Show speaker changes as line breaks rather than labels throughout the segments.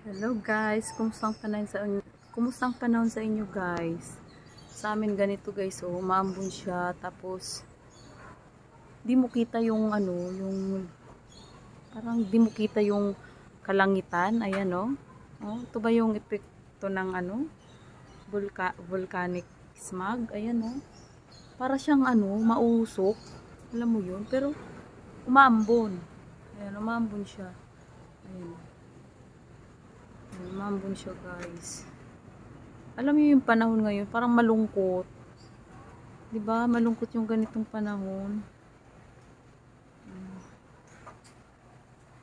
Hello guys, kumusta ang panahon sa inyo guys? Sa amin ganito guys, oh, umambon siya tapos di mo kita yung parang di mo kita yung kalangitan, ayan oh. Oh, ito ba yung epekto ng volcanic smog, ayan oh. Para siyang mausok, alam mo yun, pero umambon. Ayan, umambon siya. Ayan. Umambon siya guys. Alam niyo yung panahon ngayon, parang malungkot. 'Di ba? Malungkot yung ganitong panahon.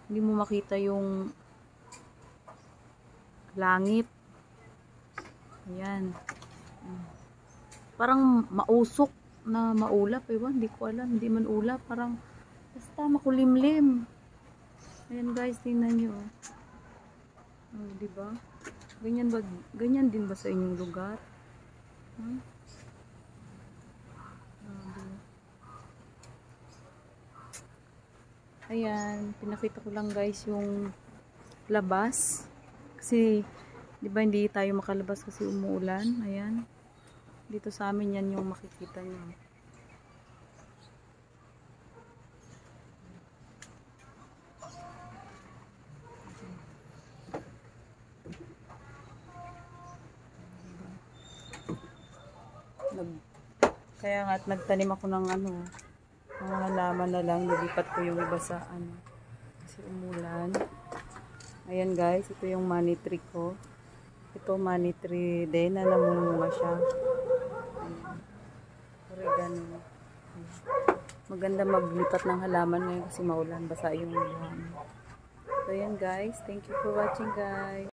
Hindi mo makita yung langit. Ayan. Parang mausok na maulap, ewan, hindi ko alam, hindi man ulap, parang basta makulimlim. Ayan guys, tingnan niyo. Oh, di ba? Ganyan din ba sa inyong lugar? Ayan, pinakita ko lang guys yung labas. Kasi, di ba hindi tayo makalabas kasi umuulan. Ayan. Dito sa amin yan yung makikita nyo. Kaya nga nagtanim ako ng mga halaman na lang, nilipat ko yung iba sa kasi umulan. Ayan guys, ito yung money tree ko. Ito money tree din na namumunga siya. Ayan. Oregano. Maganda maglipat ng halaman ngayon kasi maulan, basa yung halaman. So ayan guys, thank you for watching guys.